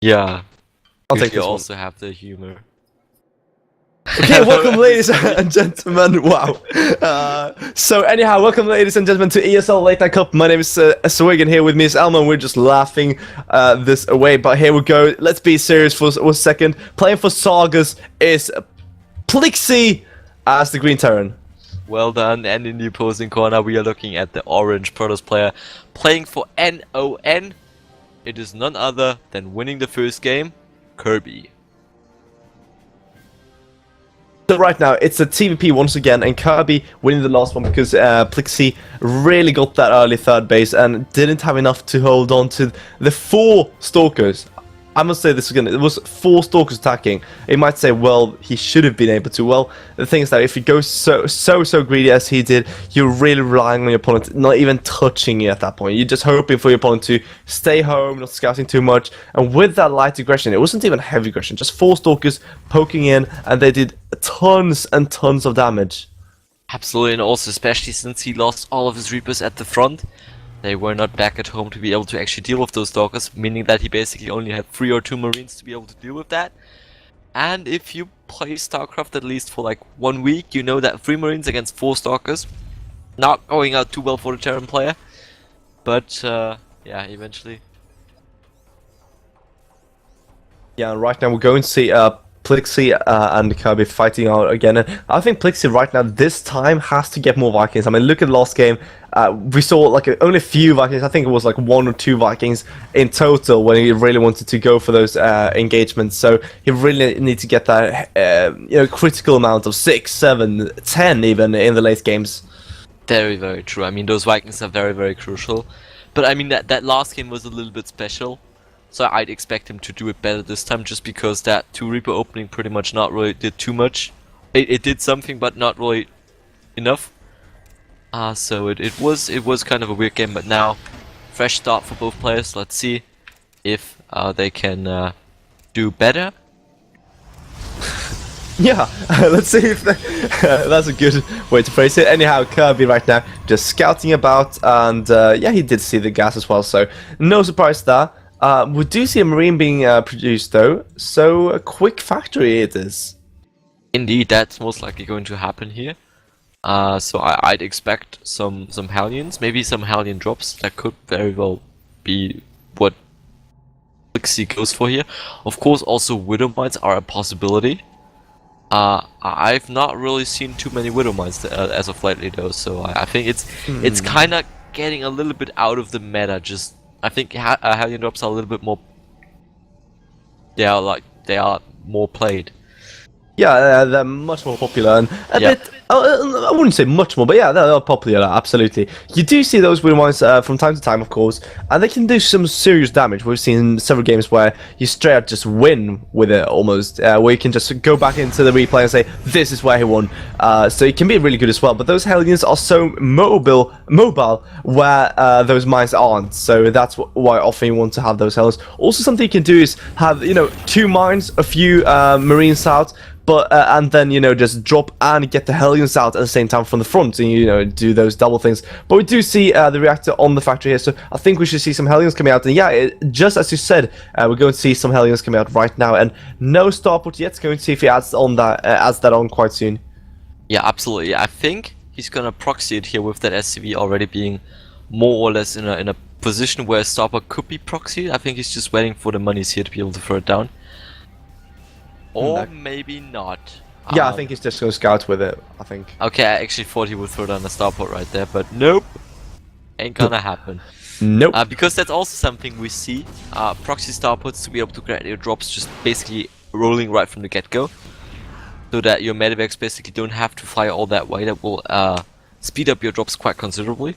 Yeah, I'll take you this one. also have the humor. Okay, welcome ladies and gentlemen. Wow. So anyhow, welcome ladies and gentlemen to ESL Late Night Cup. My name is Swig, and here with me is Elmo. We're just laughing this away, but here we go. Let's be serious for a second. Playing for Sagas is plKzYEe as the Green Terran. Well done, and in the opposing corner we are looking at the orange Protoss player playing for NON. It is none other than winning the first game, Koerby. So right now, it's a TVP once again, and Koerby winning the last one because plKzYEe really got that early third base and didn't have enough to hold on to the 4 Stalkers. I must say this again, it was 4 Stalkers attacking. You might say, well, he should have been able to. Well, the thing is that if you go so greedy as he did, you're really relying on your opponent not even touching you at that point. You're just hoping for your opponent to stay home, not scouting too much. And with that light aggression, it wasn't even heavy aggression, just 4 Stalkers poking in, and they did tons and tons of damage. Absolutely, and also especially since he lost all of his Reapers at the front. They were not back at home to be able to actually deal with those Stalkers, meaning that he basically only had 3 or 2 Marines to be able to deal with that. And if you play StarCraft at least for like 1 week, you know that 3 Marines against 4 Stalkers, not going out too well for the Terran player. But yeah, eventually. Yeah, and right now we're going to see plKzYEe and Koerby fighting out again. And I think plKzYEe right now, this time, has to get more Vikings. I mean, look at the last game. We saw like only a few Vikings. I think it was like 1 or 2 Vikings in total when he really wanted to go for those engagements. So he really needs to get that critical amount of 6, 7, 10 even in the late games. Very, very true. I mean, those Vikings are very, very crucial. But I mean, that last game was a little bit special. So I'd expect him to do it better this time, just because that 2 Reaper opening pretty much not really did too much. It did something, but not really enough. So it was kind of a weird game, but now fresh start for both players. Let's see if they can do better. Yeah, let's see if that's a good way to phrase it. Anyhow, Koerby right now just scouting about, and yeah, he did see the gas as well, so no surprise there. We do see a Marine being produced though, so a quick factory it is. Indeed, that's most likely going to happen here. So I'd expect some Hellions, maybe some Hellion drops. That could very well be what plKzYEe goes for here. Of course, also Widow Mines are a possibility. I've not really seen too many Widow Mines as of lately though, so I think it's kind of getting a little bit out of the meta. Just I think Hellion drops are a little bit more. They are more played. Yeah, they're much more popular and a bit. I wouldn't say much more, but yeah, they're popular, absolutely. You do see those Widow Mines from time to time, of course, and they can do some serious damage. We've seen several games where you straight out just win with it, almost, where you can just go back into the replay and say, this is where he won. So it can be really good as well, but those Hellions are so mobile where those mines aren't, so that's why often you want to have those Hellions. Also, something you can do is have, 2 mines, a few Marines out, but and then just drop and get the Hellions out at the same time from the front, and do those double things. But we do see the reactor on the factory here, so I think we should see some Hellions coming out. And yeah, just as you said, we're going to see some Hellions coming out right now, and no starport yet. Going to see if he adds that on quite soon. Yeah, absolutely. I think he's gonna proxy it here with that SCV already being more or less in a position where a starport could be proxied. I think he's just waiting for the monies here to be able to throw it down. Or maybe not. Yeah, I think he's just going to scout with it, I think. Okay, I actually thought he would throw down a starport right there, but nope. Ain't gonna happen. Nope. Because that's also something we see. Proxy starports to be able to get your drops just basically rolling right from the get-go. So that your medivacs basically don't have to fly all that way. That will speed up your drops quite considerably.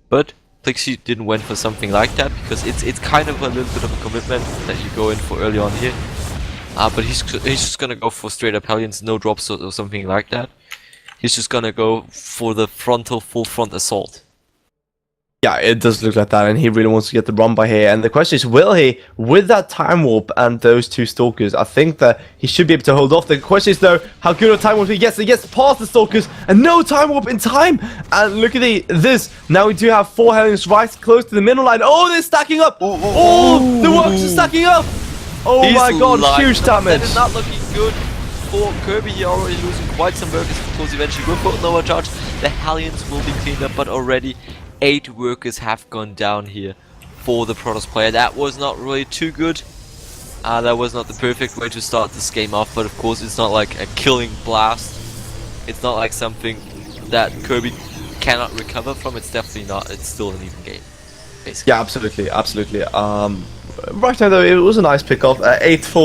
But plKzYEe didn't went for something like that, because it's kind of a little bit of a commitment that you go in for early on here. But he's just gonna go for straight up Hellions, no drops or something like that. He's just gonna go for the full front assault. Yeah, it does look like that, and he really wants to get the run by here. And the question is, will he, with that time warp and those 2 Stalkers? I think that he should be able to hold off. The question is, though, how good a time warp he gets. He gets past the Stalkers, and no time warp in time. And look at this. Now we do have 4 Hellions right close to the middle line. Oh, they're stacking up. Oh, the works are stacking up. Oh He's my god, live. huge That damage. is not looking good for Koerby here, already losing quite some workers. Of course, eventually with Photon Overcharge, the Hellions will be cleaned up, but already 8 workers have gone down here for the Protoss player. That was not really too good. That was not the perfect way to start this game off, but of course it's not like a killing blast. It's not like something that Koerby cannot recover from. It's definitely not. It's still an even game, basically. Yeah, absolutely, absolutely. Right now though, it was a nice pick off. 8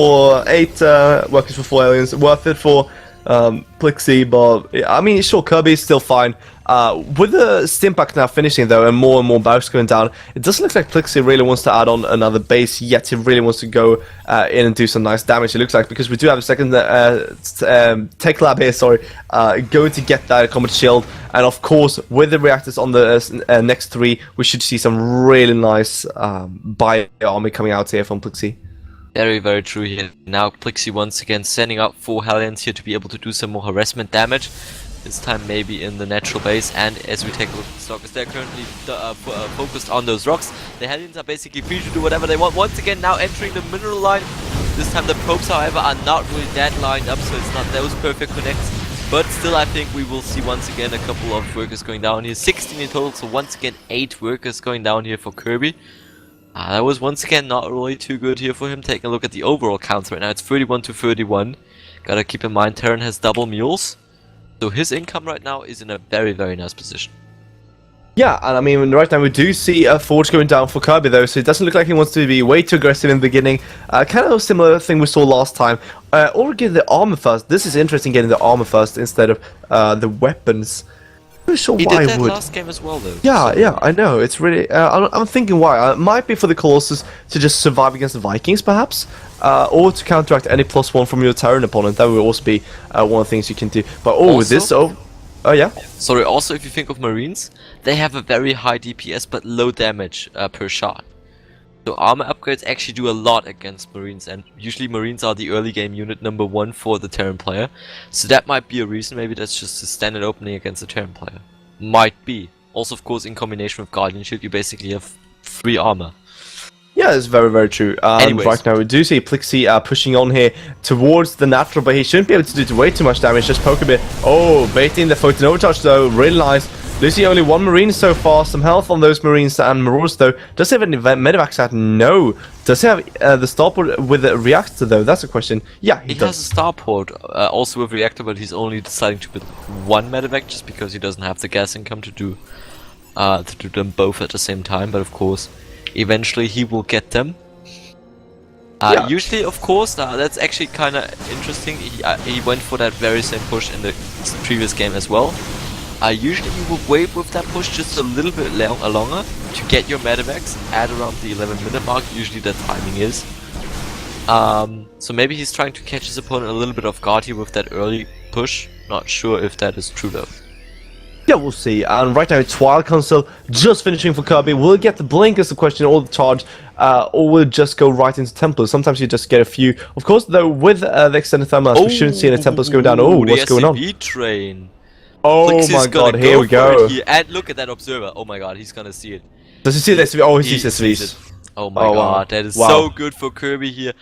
workers for 4 aliens, worth it for plKzYEe, but I mean, sure, Koerby is still fine. With the Stimpack now finishing though, and more bows going down, it doesn't look like plKzYEe really wants to add on another base yet. He really wants to go in and do some nice damage, it looks like, because we do have a second tech lab here, sorry, going to get that combat shield. And of course, with the reactors on the next 3, we should see some really nice bio army coming out here from plKzYEe. Very, very true here. Now plKzYEe once again sending out 4 Hellions here to be able to do some more harassment damage. This time maybe in the natural base, and as we take a look at the Stalkers, they're currently focused on those rocks. The Hellions are basically free to do whatever they want. Once again now entering the mineral line. This time the probes however are not really that lined up, so it's not those perfect connects. But still I think we will see once again a couple of workers going down here. 16 in total, so once again 8 workers going down here for Koerby. That was once again not really too good here for him. Taking a look at the overall counts right now, it's 31 to 31. Gotta keep in mind Terran has double mules. So his income right now is in a very, very nice position. Yeah, and I mean, right now we do see a Forge going down for Koerby though, so it doesn't look like he wants to be way too aggressive in the beginning. Kind of a similar thing we saw last time. Or get the armor first. This is interesting, getting the armor first instead of the weapons. I'm not sure He why did that would. last game as well though. Yeah, so. yeah, I know. It's really. I'm thinking why. It might be for the Colossus to just survive against the Vikings, perhaps, or to counteract any +1 from your Terran opponent. That would also be one of the things you can do. But Also, this. Oh yeah. Sorry. Also, if you think of Marines, they have a very high DPS but low damage per shot. So armor upgrades actually do a lot against Marines, and usually Marines are the early game unit number 1 for the Terran player. So that might be a reason. Maybe that's just a standard opening against the Terran player. Might be. Also, of course, in combination with Guardian Shield, you basically have 3 armor. Yeah, it's very, very true. Anyways. Right now we do see plKzYEe pushing on here towards the natural, but he shouldn't be able to do way too much damage, just poke a bit. Oh, baiting the Photon Overcharge though, really nice. Losing only 1 Marine so far, some health on those Marines and Marauders though. Does he have any medevacs out? No. Does he have the starport with the reactor though? That's a question. Yeah, He has a starport, also with reactor, but he's only deciding to build 1 medevac just because he doesn't have the gas income to do them both at the same time. But of course, eventually he will get them. Yeah. Usually, of course, that's actually kind of interesting. He went for that very same push in the previous game as well. Usually you will wait with that push just a little bit longer to get your medevacs at around the 11-minute mark. Usually the timing is. So maybe he's trying to catch his opponent a little bit off guard here with that early push. Not sure if that is true though. Yeah, we'll see. And right now, Twilight Council just finishing for Koerby. Will it get the blink is the question, or the charge, or will it just go right into Templars? Sometimes you just get a few. Of course, though, with the extended thermal, we shouldn't see any Templars go down. Oh, what's going on? The SCV train. Oh plKzYEe's my god, gonna here we go. Here. And look at that observer. Oh my god, he's gonna see it. Does he see this? Oh, he sees sees this. it. Oh my god, wow. that is Wow. so good for Koerby here.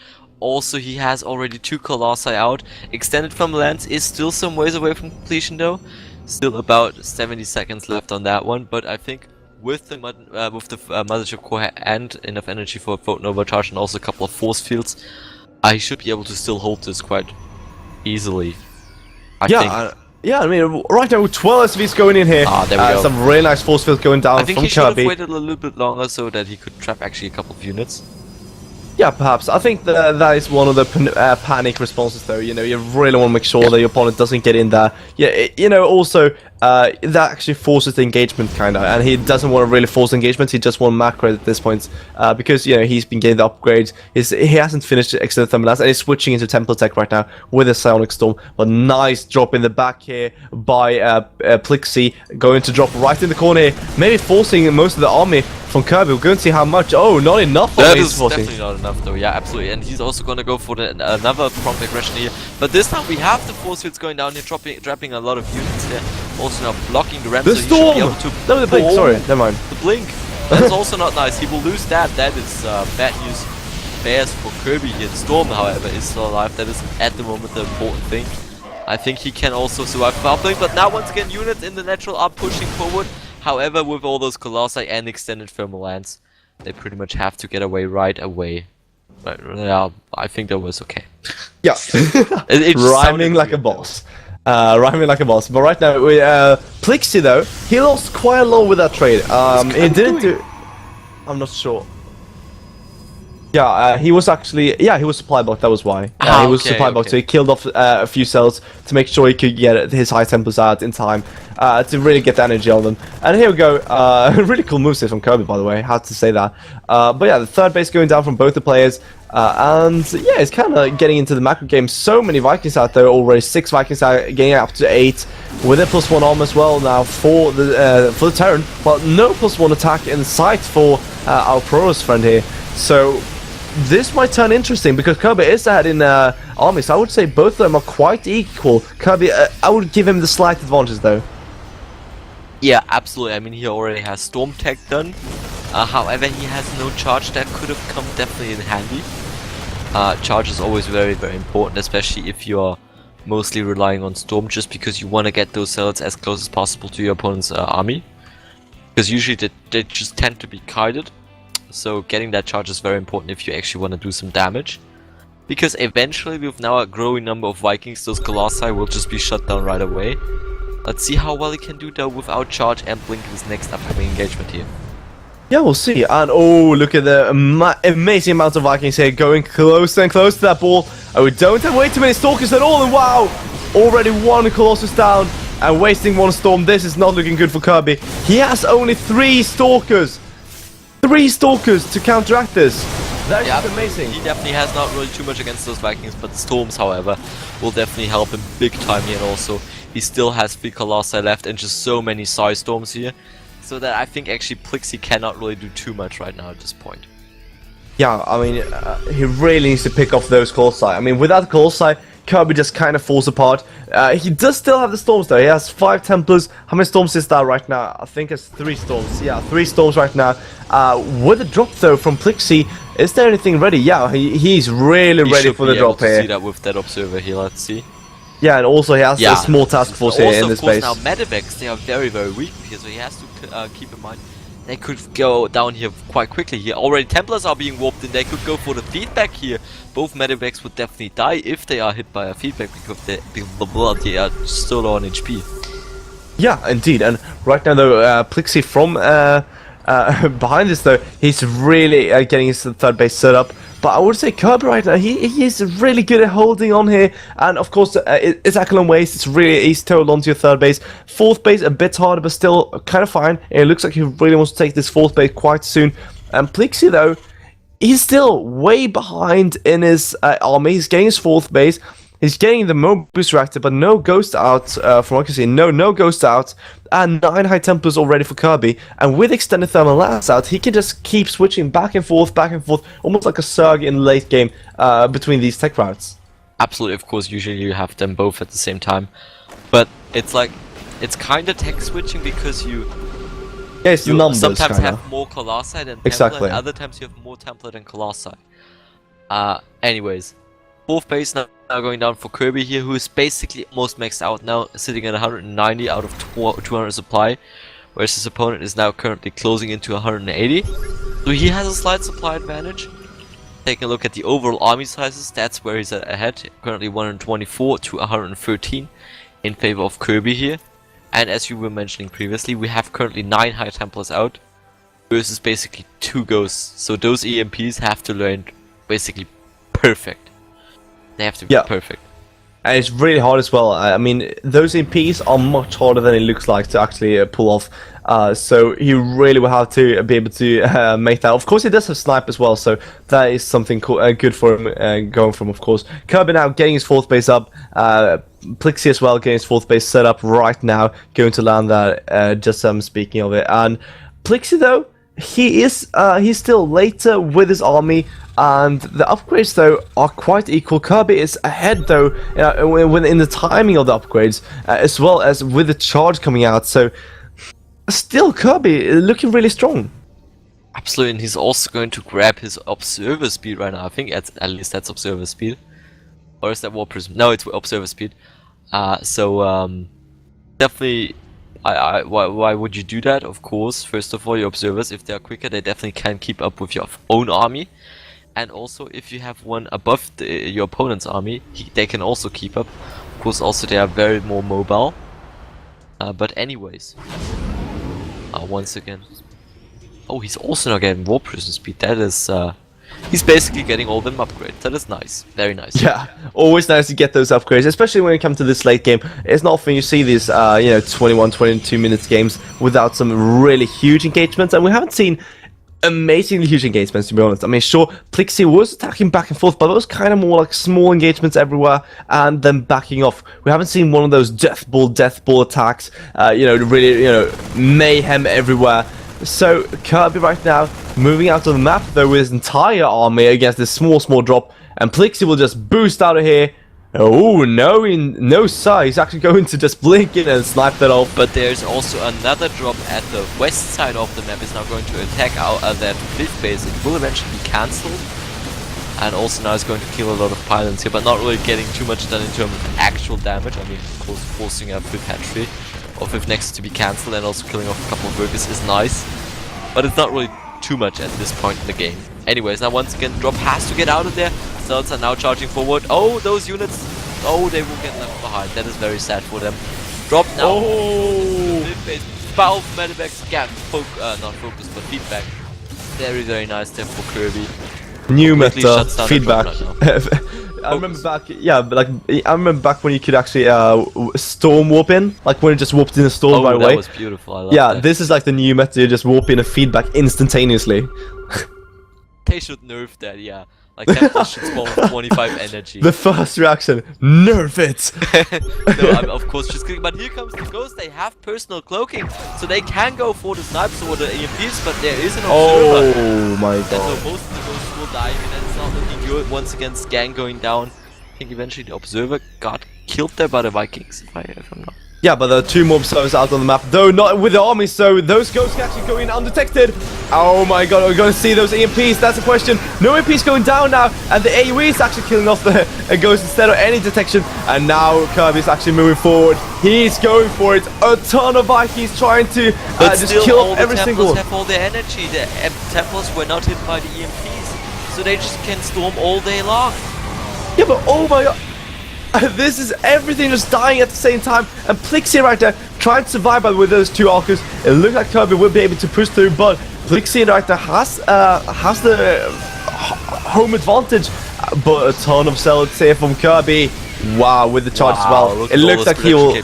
Also, he has already 2 Colossi out. Extended from lands is still some ways away from completion though. Still about 70 seconds left on that one, but I think with the Mothership Core and enough energy for a Photon Overcharge and also a couple of force fields, I should be able to still hold this quite easily. I think. Yeah, I mean, right now, 12 SVs going in here. There we go. Some really nice force fields going down I think from he should have Koerby. waited a little bit longer so that he could trap actually a couple of units. Yeah, perhaps. I think that is one of the panic responses, though. You know, you really want to make sure that your opponent doesn't get in there. Yeah, you know, also, that actually forces the engagement, kind of. And he doesn't want to really force engagement. He just wants macro at this point. Because, you know, he's been getting the upgrades. He hasn't finished Extended Thermalance, and he's switching into Temple Tech right now with a Psionic Storm. But nice drop in the back here by plKzYEe. Going to drop right in the corner here. Maybe forcing most of the army from Koerby. We're going to see how much. Oh, not enough. That is definitely not enough though, yeah, absolutely. And he's also going to go for another prompt aggression here. But this time we have the force fields going down here, dropping a lot of units here. Also now blocking the ramp, The so he storm! should be able to... No, the blink, sorry, never mind. The blink! That's also not nice. He will lose that. That is bad news spares for Koerby here. Storm, however, is still alive. That is at the moment the important thing. I think he can also survive bubbling, but now once again units in the natural are pushing forward. However, with all those Colossi and extended thermal lands, they pretty much have to get away right away. But yeah, I think that was okay. Yeah, it rhyming like a boss. Rhyming like a boss. But right now, plKzYEe though, he lost quite a lot with that trade. He didn't do. I'm not sure. Yeah, he was actually, he was supply blocked, that was why. He was supply blocked, so he killed off a few cells to make sure he could get his high tempers out in time to really get the energy on them. And here we go, really cool moveset from Koerby, by the way, had to say that. But yeah, the third base going down from both the players, and yeah, it's kind of getting into the macro game. So many Vikings out there already, 6 Vikings out, getting up to 8, with a +1 arm as well now for the Terran, but no +1 attack in sight for our Protoss friend here. So this might turn interesting because Koerby is ahead in armies. I would say both of them are quite equal. Koerby, I would give him the slight advantage though. Yeah, absolutely. I mean, he already has Storm Tech done. However, he has no charge that could have come definitely in handy. Charge is always very, very important, especially if you're mostly relying on Storm, just because you want to get those cells as close as possible to your opponent's army. Because usually they just tend to be kited. So getting that charge is very important if you actually want to do some damage. Because eventually, with now a growing number of Vikings, those Colossi will just be shut down right away. Let's see how well he can do though without charge and blink his next upcoming engagement here. Yeah, we'll see. And oh, look at the amazing amount of Vikings here going closer and closer to that ball. And we don't have way too many Stalkers at all. And wow, already one Colossus down and wasting one Storm. This is not looking good for Koerby. He has only 3 Stalkers. 3 Stalkers to counteract this. That's just amazing. He definitely has not really too much against those Vikings, but the Storms, however, will definitely help him big time here. And also, he still has 3 Colossi left and just so many Psy Storms here. So that I think actually plKzYEe cannot really do too much right now at this point. Yeah, I mean, he really needs to pick off those Colossi. I mean, without Colossi, Koerby just kind of falls apart. He does still have the Storms though. He has 5 Templars. How many Storms is that right now? I think it's 3 Storms. Yeah, 3 Storms right now. With a drop though from plKzYEe, is there anything ready? Yeah, he's really ready for the drop here. See that with that observer here. Let's see. Yeah, and also he has a small task force here in this base. Also, of course, now Medivacs, they are very, very weak here, so he has to keep in mind they could go down here quite quickly here. Already Templars are being warped in, they could go for the feedback here. Both Medivacs would definitely die if they are hit by a feedback because they are still low on HP. Yeah, indeed, and right now though, plKzYEe from behind this though, he's really getting his third base set up. But I would say Koerby right now, he is really good at holding on here. And of course, it's Ackle waste. It's really easy to hold on to your third base. Fourth base, a bit harder, but still kind of fine. And it looks like he really wants to take this fourth base quite soon. And plKzYEe, though, he's still way behind in his army. He's getting his fourth base. He's getting the Mobius Reactor, but no Ghost out from what I can see. No Ghost out. And 9 High Templars already for Koerby. And with Extended Thermal Lance out, he can just keep switching back and forth, almost like a Zerg in late game between these tech routes. Absolutely, of course, usually you have them both at the same time. But it's like, it's kind of tech switching because you it's the numbers, sometimes have more Colossi than Templar, and other times you have more Templar than Colossi. Anyways, fourth base now going down for Koerby here, who is basically almost maxed out now, sitting at 190 out of 200 supply, whereas his opponent is now currently closing into 180. So he has a slight supply advantage. Taking a look at the overall army sizes, that's where he's ahead, currently 124 to 113 in favor of Koerby here. And as you were mentioning previously, we have currently 9 High Templars out versus basically 2 Ghosts. So those EMPs have to learn basically perfect. They have to be perfect. And it's really hard as well. I mean, those EMPs are much harder than it looks like to actually pull off. So you really will have to be able to make that. Of course, he does have snipe as well, so that is something good for him going from, of course. Koerby now getting his fourth base up. plKzYEe as well getting his fourth base set up right now. Going to land that, just speaking of it. And plKzYEe, though, he's still later with his army, and the upgrades though are quite equal. Koerby is ahead though in the timing of the upgrades, as well as with the charge coming out. So still Koerby looking really strong. Absolutely, and he's also going to grab his observer speed right now. I think at least that's observer speed. Or is that War Prism? No, it's observer speed. Definitely, why would you do that? Of course, first of all, your observers, if they are quicker, they definitely can keep up with your own army. And also, if you have one above your opponent's army, they can also keep up. Of course, also they are very more mobile. But anyways, once again. Oh, he's also not getting War Prism speed. That is, he's basically getting all them upgrades. That is nice. Very nice. Yeah, always nice to get those upgrades, especially when it comes to this late game. It's not often you see these, 21, 22 minutes games without some really huge engagements, and we haven't seen amazingly huge engagements, to be honest. I mean, sure, plKzYEe was attacking back and forth, but it was kind of more like small engagements everywhere and then backing off. We haven't seen one of those death ball attacks, really, mayhem everywhere. So Koerby right now moving out of the map though with his entire army against this small drop, and plKzYEe will just boost out of here. Oh no sir, he's actually going to just blink in and snipe that off. But there's also another drop at the west side of the map. Is now going to attack that 5th base. It will eventually be cancelled, and also now it's going to kill a lot of pylons here, but not really getting too much done in terms of actual damage. I mean, of course, forcing a 5th hatchery or 5th nexus to be cancelled and also killing off a couple of workers is nice, but it's not really too much at this point in the game. Anyways, now once again, drop has to get out of there. Zealots are now charging forward. Oh, those units, oh, they will get left behind. That is very sad for them. Drop now. Oh, powerful medibacks, not focus, but feedback. Very nice there for Koerby. New meta feedback. I remember back, I remember back when you could actually storm warp in, like when it just warped in a storm right away. That was beautiful. I love that. This is like the new meta. You just warp in a feedback instantaneously. They should nerf that, yeah. Like Templars should spawn with 25 energy. The first reaction, nerf it! No, I'm of course just kidding, but here comes the ghost. They have personal cloaking, so they can go for the snipes or the EMPs, but there is an observer. Oh my god. And so most of the ghosts will die, and it's not looking good. Once again, Scan going down. I think eventually the observer got killed there by the Vikings, if I'm not. Yeah, but there are 2 more observers out on the map, though not with the army, so those ghosts can actually go in undetected. Oh my god, are we going to see those EMPs? That's the question. No EMPs going down now, and the AoE is actually killing off the ghost instead of any detection. And now Koerby is actually moving forward. He's going for it. A ton of Vikings trying to just kill off every single one. Have all their energy. The Templars were not hit by the EMPs, so they just can storm all day long. Yeah, but oh my god. This is everything just dying at the same time, and plKzYEe right there trying to survive with those 2 Archers. It looks like Koerby will be able to push through, but plKzYEe right there has the home advantage. But a ton of Zealots here from Koerby. Wow, with the charge as well. It looks like he will.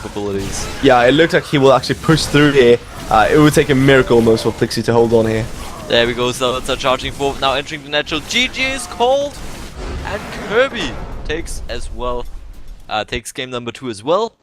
Yeah, it looks like he will actually push through here. It would take a miracle almost for plKzYEe to hold on here. There we go. Zealots are charging forward now, entering the natural. GG is called, and Koerby takes as well. Takes game number 2 as well.